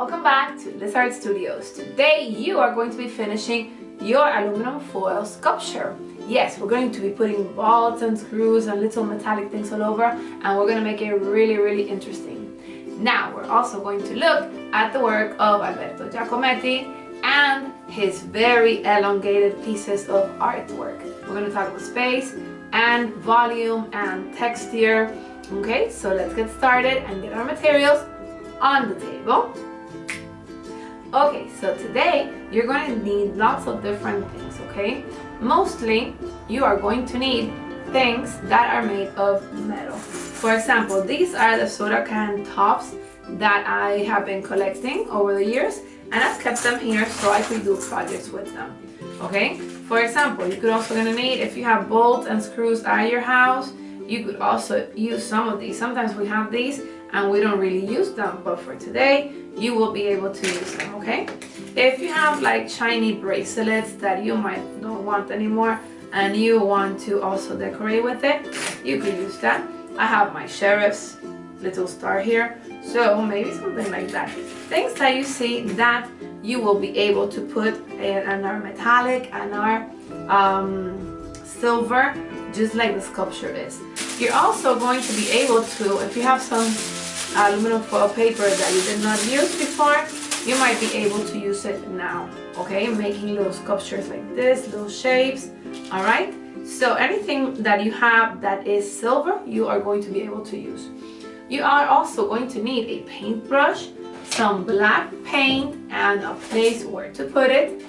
welcome back to Lizard Studios. Today you are going to be finishing your aluminum foil sculpture. Yes, we're going to be putting bolts and screws and little metallic things all over, and we're going to make it really interesting. Now we're also going to look at the work of Alberto Giacometti and his very elongated pieces of artwork. We're going to talk about space and volume and texture. Okay, so let's get started and get our materials on the table. Okay, so today you're going to need lots of different things, okay? Mostly you are going to need things that are made of metal. For example, these are the soda can tops that I have been collecting over the years, and I've kept them here so I could do projects with them, okay? For example, you could also gonna need, if you have bolts and screws at your house, you could also use some of these. Sometimes we have these and we don't really use them, but for today you will be able to use them, okay? If you have like shiny bracelets that you might not want anymore and you want to also decorate with it, you could use that. I have my sheriff's little star here, so maybe something like that. Things that you see that you will be able to put in our metallic and our silver, just like the sculpture is. You're also going to be able to, if you have some aluminum foil paper that you did not use before, you might be able to use it now, okay? Making little sculptures like this, little shapes, all right? So anything that you have that is silver, you are going to be able to use. You are also going to need a paintbrush, some black paint and a place where to put it,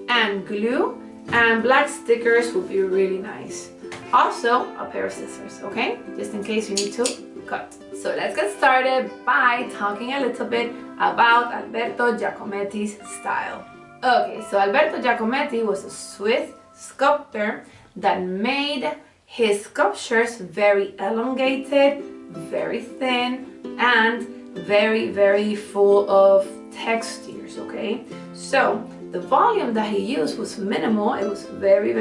and glue, and black stickers would be really nice. Also, a pair of scissors, okay? Just in case you need to cut. So let's get started by talking a little bit about Alberto Giacometti's style. Okay, so Alberto Giacometti was a Swiss sculptor that made his sculptures very elongated, very thin, and very full of textures, okay? So the volume that he used was minimal. It was very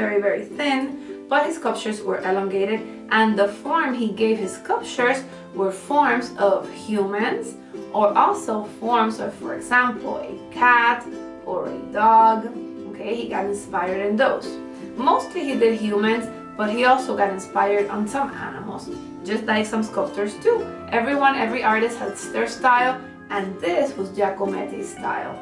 thin, but his sculptures were elongated, and the form he gave his sculptures were forms of humans, or also forms of, for example, a cat or a dog. Okay, he got inspired in those. Mostly he did humans, but he also got inspired on some animals, just like some sculptors do. Every artist has their style, and this was Giacometti's style.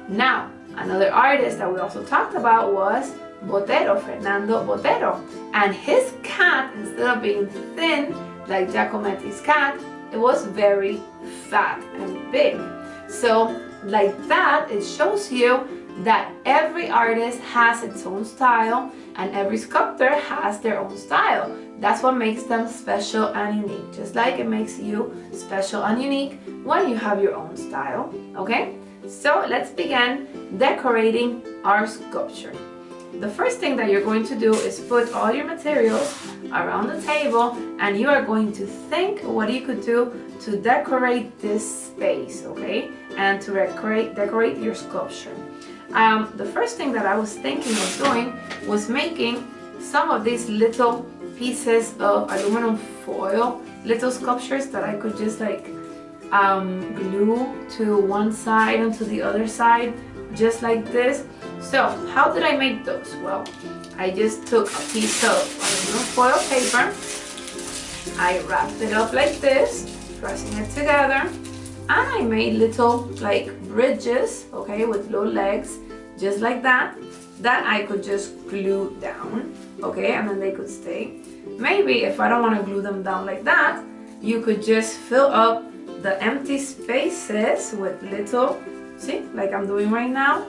Now, another artist that we also talked about was Botero, Fernando Botero, and his cat, instead of being thin like Giacometti's cat, it was very fat and big. So like that, it shows you that every artist has its own style and every sculptor has their own style. That's what makes them special and unique, just like it makes you special and unique when you have your own style, okay? So let's begin decorating our sculpture. The first thing that you're going to do is put all your materials around the table, and you are going to think what you could do to decorate this space, okay? And to decorate your sculpture. The first thing that I was thinking of doing was making some of these little pieces of aluminum foil, little sculptures that I could just like glue to one side and to the other side, just like this. So how did I make those? Well, I just took a piece of aluminum foil paper, I wrapped it up like this, pressing it together, and I made little like bridges, okay, with little legs, just like that, that I could just glue down, okay, and then they could stay. Maybe if I don't want to glue them down like that, you could just fill up the empty spaces with little, see, like I'm doing right now.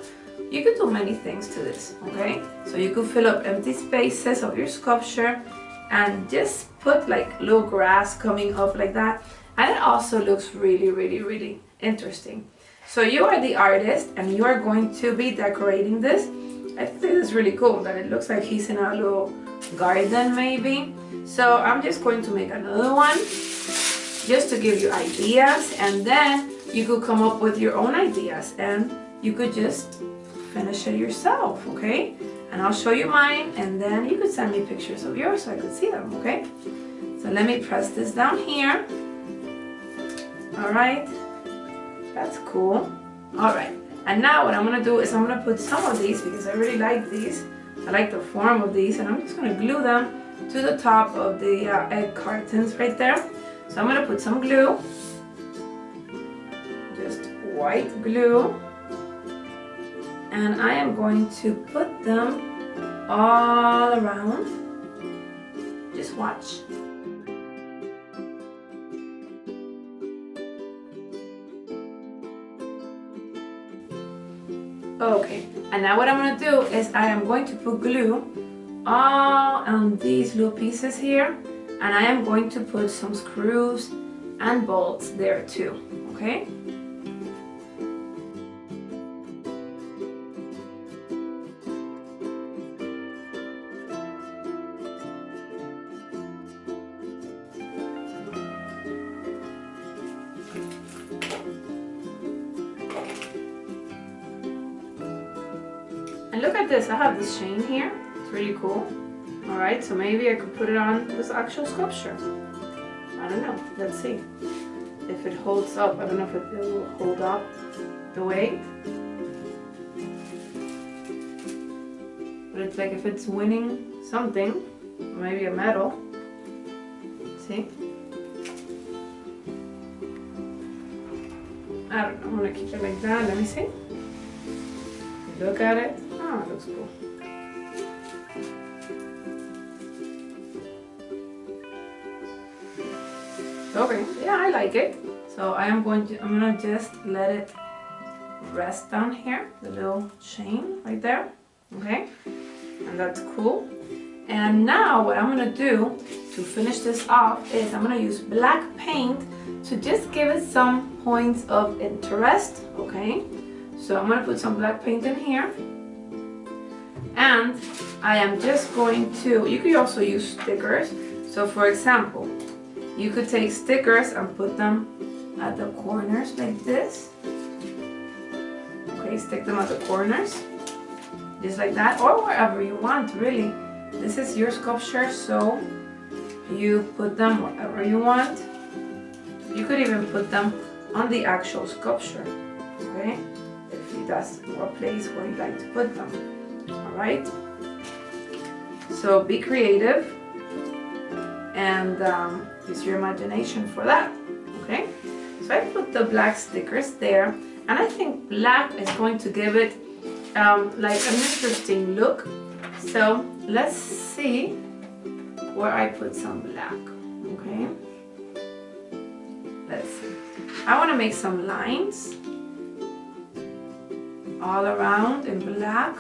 You could do many things to this, okay? So you could fill up empty spaces of your sculpture and just put like little grass coming up like that. And it also looks really interesting. So you are the artist and you are going to be decorating this. I think this is really cool that it looks like he's in a little garden maybe. So I'm just going to make another one just to give you ideas, and then you could come up with your own ideas and you could just finish it yourself, okay? And I'll show you mine, and then you could send me pictures of yours so I could see them, okay? So let me press this down here. All right, that's cool. Alright, and now what I'm gonna do is I'm gonna put some of these, because I really like these. I like the form of these, and I'm just gonna glue them to the top of the egg cartons right there. So I'm gonna put some glue, just white glue, and I am going to put them all around. Just watch. Okay, and now what I'm going to do is I am going to put glue all on these little pieces here, and I am going to put some screws and bolts there too, okay? And look at this, I have this chain here, it's really cool. Alright, so maybe I could put it on this actual sculpture. I don't know, let's see. If it holds up, I don't know if it will hold up the weight. But it's like if it's winning something, maybe a medal. See? I don't know, I'm gonna keep it like that, let me see. Look at it. Oh, it looks cool. Okay, yeah, I like it. So I'm gonna just let it rest down here, the little chain right there. Okay, and that's cool. And now what I'm gonna do to finish this off is I'm gonna use black paint to just give it some points of interest. Okay, so I'm gonna put some black paint in here. And I am just going to, you could also use stickers. So for example, you could take stickers and put them at the corners like this. Okay, stick them at the corners, just like that, or wherever you want, really. This is your sculpture, so you put them wherever you want. You could even put them on the actual sculpture, okay? If that's a place where you like to put them. Alright, so be creative and use your imagination for that, okay? So I put the black stickers there, and I think black is going to give it like an interesting look. So let's see where I put some black, okay? Let's see. I want to make some lines all around in black.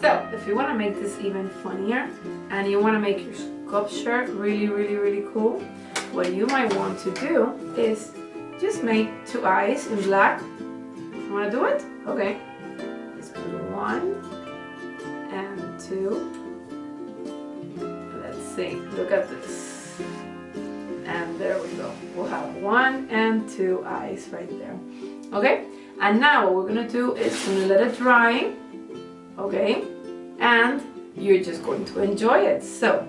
So, if you want to make this even funnier and you want to make your sculpture really cool, what you might want to do is just make 2 eyes in black. You want to do it? Okay. Just put 1 and 2. Let's see. Look at this. And there we go. We'll have 1 and 2 eyes right there. Okay? And now what we're going to do is going to let it dry. Okay, and you're just going to enjoy it. So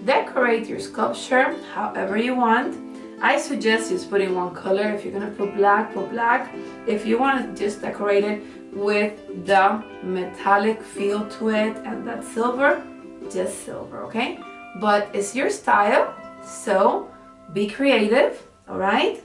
decorate your sculpture however you want. I suggest just putting one color. If you're gonna put black, put black. If you want to just decorate it with the metallic feel to it and that silver, just silver, okay? But it's your style, so be creative. All right,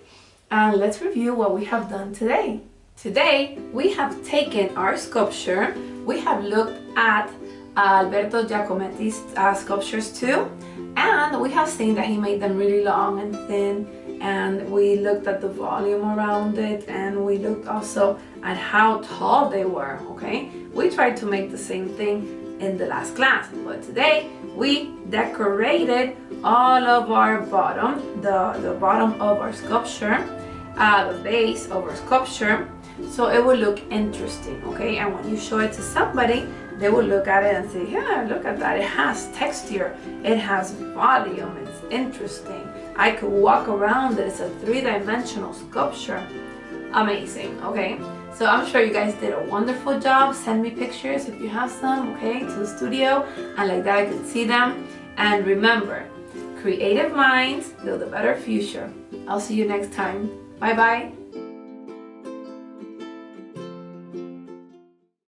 and let's review what we have done today. Today we have taken our sculpture. We have looked at Alberto Giacometti's sculptures too, and we have seen that he made them really long and thin, and we looked at the volume around it, and we looked also at how tall they were, okay? We tried to make the same thing in the last class, but today we decorated all of our bottom, the bottom of our sculpture, the base of our sculpture, so it will look interesting, okay? And when you show it to somebody, they will look at it and say, yeah, look at that, it has texture, it has volume, it's interesting, I could walk around it, it's a 3-dimensional sculpture. amazing, okay? So I'm sure you guys did a wonderful job. Send me pictures if you have some, okay, to the studio, and like that I can see them. And remember, creative minds build a better future. I'll see you next time. Bye bye.